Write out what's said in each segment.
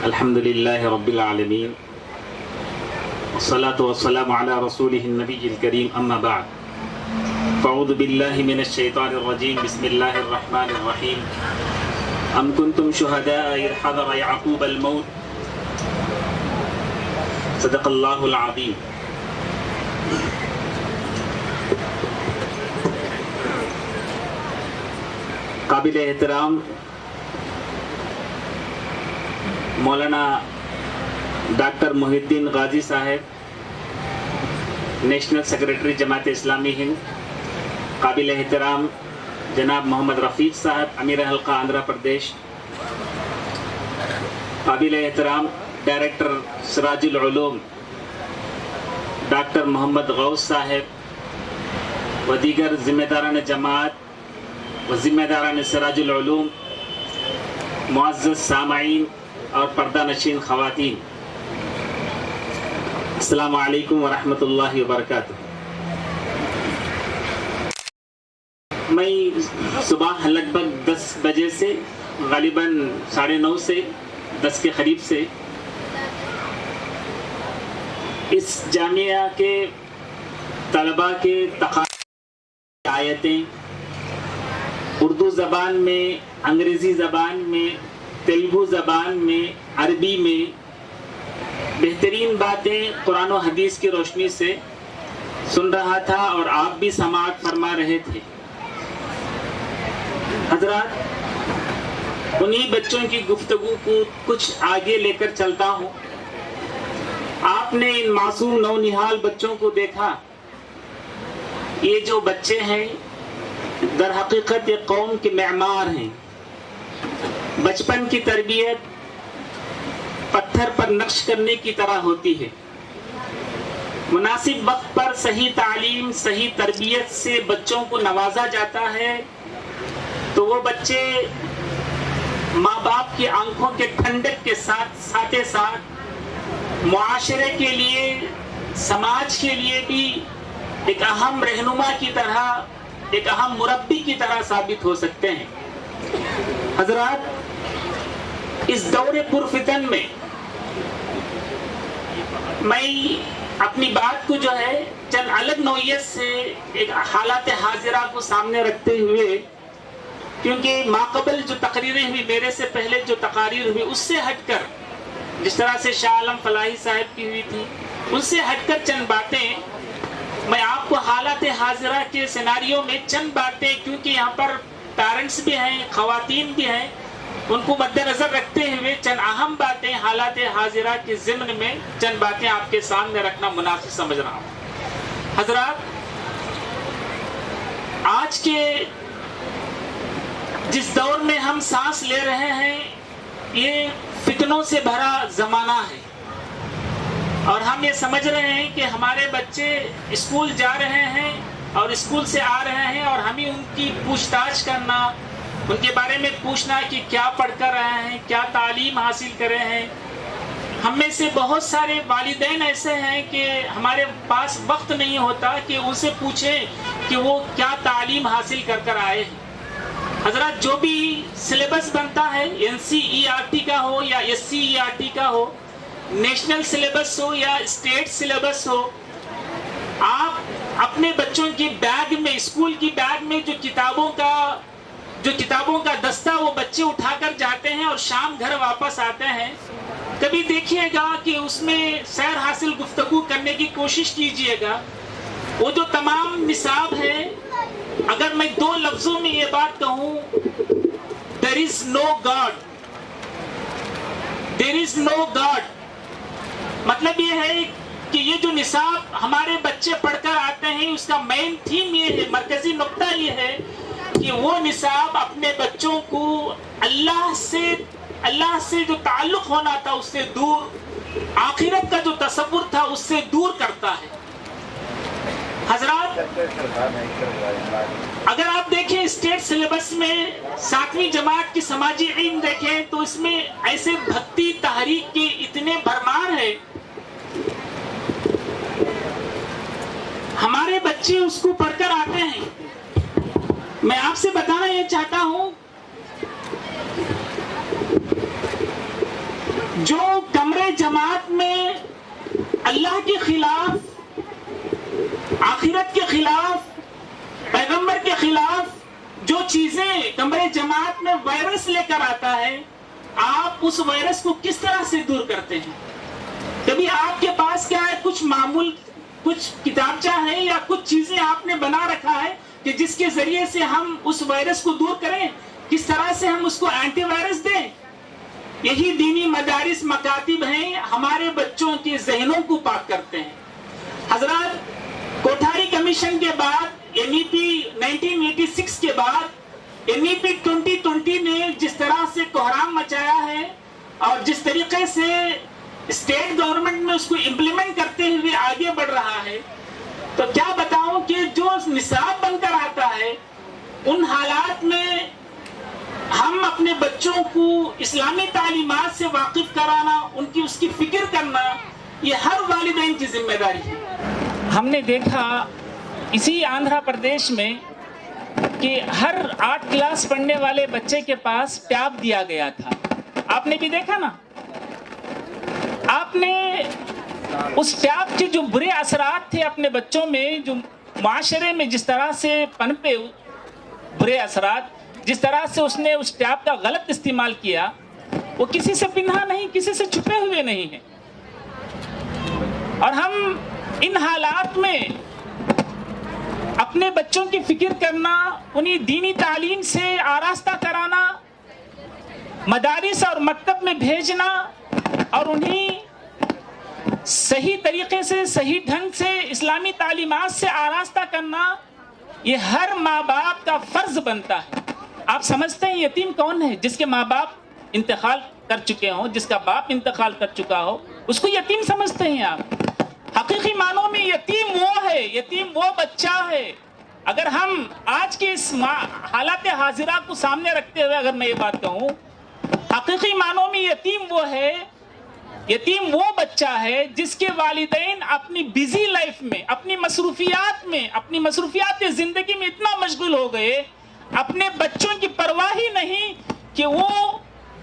الحمد لله رب العالمين والصلاة والسلام على رسوله النبي الكريم أما بعد فأعوذ بالله من الشيطان الرجيم بسم الله الرحمن الرحيم أم كنتم شهداء إذ حضر يعقوب الموت صدق الله العظيم. قابل احترام مولانا ڈاکٹر محی الدین غازی صاحب، نیشنل سیکریٹری جماعت اسلامی ہند، قابل احترام جناب محمد رفیق صاحب، امیر حلقہ آندھرا پردیش، قابل احترام ڈائریکٹر سراج العلوم ڈاکٹر محمد غوث صاحب و دیگر ذمہ داران جماعت و ذمہ داران سراج العلوم، معزز سامعین اور پردہ نشین خواتین، السلام علیکم ورحمۃ اللہ وبرکاتہ. میں صبح لگ بھگ 10 بجے سے غالباً 9:30 سے 10 کے قریب سے اس جامعہ کے طلباء کے تقاضے آیتیں اردو زبان میں، انگریزی زبان میں، تیلگو زبان میں، عربی میں بہترین باتیں قرآن و حدیث کی روشنی سے سن رہا تھا اور آپ بھی سماعت فرما رہے تھے. حضرات، انہی بچوں کی گفتگو کو کچھ آگے لے کر چلتا ہوں. آپ نے ان معصوم نونہال بچوں کو دیکھا. یہ جو بچے ہیں در حقیقت یہ قوم کے معمار ہیں. بچپن کی تربیت پتھر پر نقش کرنے کی طرح ہوتی ہے. مناسب وقت پر صحیح تعلیم، صحیح تربیت سے بچوں کو نوازا جاتا ہے تو وہ بچے ماں باپ کی آنکھوں کے ٹھنڈک کے ساتھ معاشرے کے لیے، سماج کے لیے بھی ایک اہم رہنما کی طرح، ایک اہم مربی کی طرح ثابت ہو سکتے ہیں. حضرات، اس دور پرفتن میں میں اپنی بات کو جو ہے چند الگ نوعیت سے ایک حالات حاضرہ کو سامنے رکھتے ہوئے، کیونکہ ماقبل جو تقریریں ہوئی، میرے سے پہلے جو تقاریر ہوئی، اس سے ہٹ کر، جس طرح سے شاہ عالم فلاحی صاحب کی ہوئی تھی، ان سے ہٹ کر چند باتیں میں آپ کو حالات حاضرہ کے سیناریو میں چند باتیں، کیونکہ یہاں پر پیرنٹس بھی ہیں، خواتین بھی ہیں، ان کو مد نظر رکھتے ہوئے چند اہم باتیں حالات حاضرہ کے ضمن میں چند باتیں آپ کے سامنے رکھنا مناسب سمجھ رہا ہوں. حضرات، آج کے جس دور میں ہم سانس لے رہے ہیں یہ فتنوں سے بھرا زمانہ ہے، اور ہم یہ سمجھ رہے ہیں کہ ہمارے بچے اسکول جا رہے ہیں اور اسکول سے آ رہے ہیں اور ہمیں ان کی پوچھ تاچھ کرنا، ان کے بارے میں پوچھنا کہ کیا پڑھ کر رہے ہیں، کیا تعلیم حاصل کر رہے ہیں. ہم میں سے بہت سارے والدین ایسے ہیں کہ ہمارے پاس وقت نہیں ہوتا کہ ان سے پوچھیں کہ وہ کیا تعلیم حاصل کر آئے ہیں. حضرات، جو بھی سلیبس بنتا ہے، NCERT کا ہو یا SCERT کا ہو، نیشنل سلیبس ہو یا اسٹیٹ سلیبس ہو، آپ اپنے بچوں کی بیگ میں، اسکول کی بیگ میں جو کتابوں کا دستہ وہ بچے اٹھا کر جاتے ہیں اور شام گھر واپس آتے ہیں، کبھی دیکھیے گا کہ اس میں سیر حاصل گفتگو کرنے کی کوشش کیجئے گا. وہ جو تمام نصاب ہے، اگر میں 2 لفظوں میں یہ بات کہوں، there is no God، there is no God، مطلب یہ ہے کہ یہ جو نصاب ہمارے بچے پڑھ کر آتے ہیں، اس کا مین تھیم یہ ہے، مرکزی نقطہ یہ ہے کہ وہ نصاب اپنے بچوں کو اللہ سے جو تعلق ہونا تھا اس سے دور، آخرت کا جو تصور تھا اس سے دور کرتا ہے. حضرات، اگر آپ دیکھیں اسٹیٹ سلیبس میں 7ویں جماعت کی سماجی علم دیکھیں تو اس میں ایسے بھکتی تحریک کے اتنے بھرمار ہے، ہمارے بچے اس کو پڑھ کر آتے ہیں. میں آپ سے بتانا یہ چاہتا ہوں جو کمرے جماعت میں اللہ کے خلاف، آخرت کے خلاف، پیغمبر کے خلاف جو چیزیں کمرے جماعت میں وائرس لے کر آتا ہے، آپ اس وائرس کو کس طرح سے دور کرتے ہیں؟ کبھی آپ کے پاس کیا ہے، کچھ کتابچہ ہے یا کچھ چیزیں آپ نے بنا رکھا ہے کہ جس کے ذریعے سے ہم اس وائرس کو دور کریں؟ کس طرح سے ہم اس کو اینٹی وائرس دیں؟ یہی دینی مدارس مکاتب ہیں، ہمارے بچوں کے ذہنوں کو پاک کرتے ہیں۔ حضرات، کوٹھاری کمیشن کے بعد، NEP 1986 کے بعد NEP 2020 نے جس طرح سے کوہرام مچایا ہے اور جس طریقے سے اسٹیٹ گورنمنٹ میں اس کو امپلیمنٹ کرتے ہوئے آگے بڑھ رہا ہے، تو کیا بتاؤں کہ جو نصاب بن کر آتا ہے، ان حالات میں ہم اپنے بچوں کو اسلامی تعلیمات سے واقف کرانا، اس کی فکر کرنا، یہ ہر والدین کی ذمہ داری ہے۔ ہم نے دیکھا اسی آندھرا پردیش میں کہ ہر 8 کلاس پڑھنے والے بچے کے پاس ٹیب دیا گیا تھا۔ آپ نے بھی دیکھا نا؟ آپ نے اس ٹیب کے جو برے اثرات تھے اپنے بچوں میں، جو معاشرے میں جس طرح سے پنپے برے اثرات، جس طرح سے اس نے اس ٹیب کا غلط استعمال کیا، وہ کسی سے پنہا نہیں، کسی سے چھپے ہوئے نہیں ہیں۔ اور ہم ان حالات میں اپنے بچوں کی فکر کرنا، انہیں دینی تعلیم سے آراستہ کرانا، مدارس اور مکتب میں بھیجنا اور انہیں صحیح طریقے سے، صحیح ڈھنگ سے اسلامی تعلیمات سے آراستہ کرنا، یہ ہر ماں باپ کا فرض بنتا ہے۔ آپ سمجھتے ہیں یتیم کون ہے؟ جس کے ماں باپ انتقال کر چکے ہوں، جس کا باپ انتقال کر چکا ہو، اس کو یتیم سمجھتے ہیں آپ؟ حقیقی معنوں میں یتیم وہ ہے، یتیم وہ بچہ ہے۔ اگر ہم آج کے اس حالات حاضرہ کو سامنے رکھتے ہوئے اگر میں یہ بات کہوں، حقیقی معنوں میں یتیم وہ ہے، یتیم وہ بچہ ہے جس کے والدین اپنی بیزی لائف میں، اپنی مصروفیات زندگی میں اتنا مشغول ہو گئے، اپنے بچوں کی پرواہ ہی نہیں کہ وہ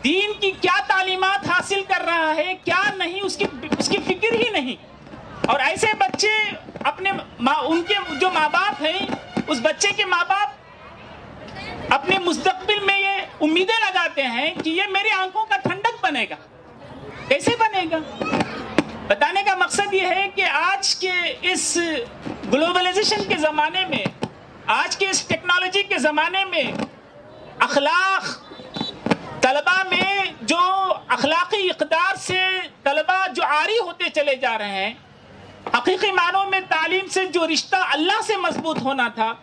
دین کی کیا تعلیمات حاصل کر رہا ہے، کیا نہیں، اس کی فکر ہی نہیں۔ اور ایسے بچے ان کے جو ماں باپ ہیں، اس بچے کے ماں باپ اپنے مستقبل میں یہ امیدیں لگاتے ہیں کہ یہ میری آنکھوں کا ٹھنڈک بنے گا۔ کیسے بنے گا؟ بتانے کا مقصد یہ ہے کہ آج کے اس گلوبلائزیشن کے زمانے میں، آج کے اس ٹیکنالوجی کے زمانے میں، اخلاق طلبہ میں جو اخلاقی اقدار سے طلبہ جو عاری ہوتے چلے جا رہے ہیں، حقیقی معنوں میں تعلیم سے جو رشتہ اللہ سے مضبوط ہونا تھا،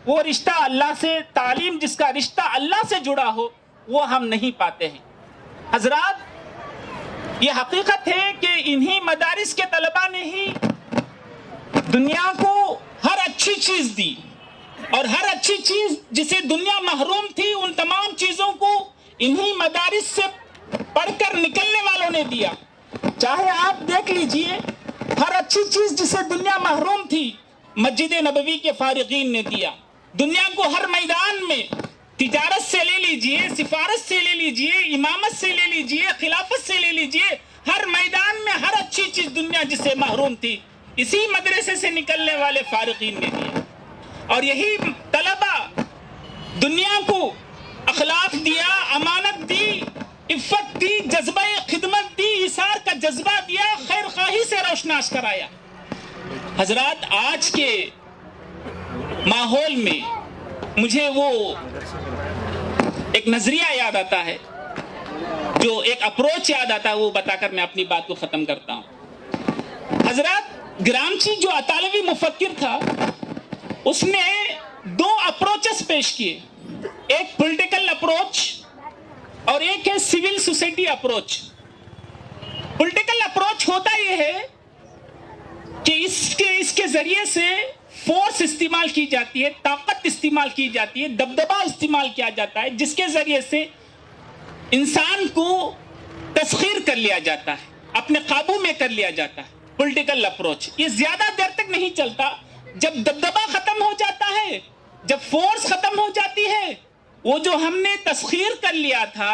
وہ رشتہ اللہ سے، تعلیم جس کا رشتہ اللہ سے جڑا ہو، وہ ہم نہیں پاتے ہیں۔ حضرات، یہ حقیقت ہے کہ انہی مدارس کے طلبہ نے ہی دنیا کو ہر اچھی چیز دی، اور ہر اچھی چیز جسے دنیا محروم تھی، ان تمام چیزوں کو انہی مدارس سے پڑھ کر نکلنے والوں نے دیا۔ چاہے آپ دیکھ لیجئے، ہر اچھی چیز جسے دنیا محروم تھی، مسجد نبوی کے فارغین نے دیا۔ دنیا کو ہر میدان میں، تجارت سے لے لیجئے، سفارت سے لے لیجئے، امامت سے لے لیجئے، خلافت سے لے لیجئے، ہر میدان میں ہر اچھی چیز دنیا جسے محروم تھی، اسی مدرسے سے نکلنے والے فارغین نے دیا۔ اور یہی طلبہ دنیا کو اخلاق دیا، امانت دی، عفت دی، جذبہ خدمت دی، ایثار کا جذبہ دیا، خیر خواہی سے روشناس کرایا۔ حضرات، آج کے ماحول میں مجھے وہ ایک نظریہ یاد آتا ہے، جو ایک اپروچ یاد آتا ہے، وہ بتا کر میں اپنی بات کو ختم کرتا ہوں۔ حضرات، گرامچی جو اطالوی مفکر تھا، اس نے 2 اپروچز پیش کیے، ایک پولیٹیکل اپروچ اور ایک ہے civil society approach. Political approach ہوتا یہ ہے کہ اس کے ذریعے سے فورس استعمال کی جاتی ہے، طاقت استعمال کی جاتی ہے، دبدبہ استعمال کیا جاتا ہے، جس کے ذریعے سے انسان کو تسخیر کر لیا جاتا ہے، اپنے قابو میں کر لیا جاتا ہے۔ پولیٹیکل اپروچ یہ زیادہ دیر تک نہیں چلتا، جب دبدبہ ختم ہو جاتا ہے، جب فورس ختم ہو جاتی ہے، وہ جو ہم نے تسخیر کر لیا تھا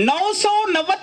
990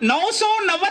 990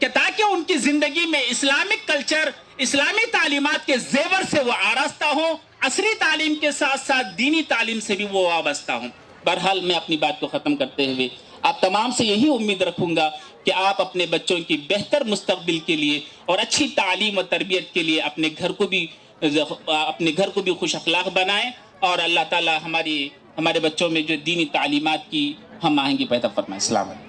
کہ تاکہ ان کی زندگی میں اسلامک کلچر، اسلامی تعلیمات کے زیور سے وہ آراستہ ہوں، عصری تعلیم کے ساتھ ساتھ دینی تعلیم سے بھی وہ وابستہ ہوں۔ بہرحال میں اپنی بات کو ختم کرتے ہوئے آپ تمام سے یہی امید رکھوں گا کہ آپ اپنے بچوں کی بہتر مستقبل کے لیے اور اچھی تعلیم و تربیت کے لیے اپنے گھر کو بھی خوش اخلاق بنائیں، اور اللہ تعالی ہمارے بچوں میں جو دینی تعلیمات کی ہم آہنگی پیدا فرمائیں۔ السلام علیکم۔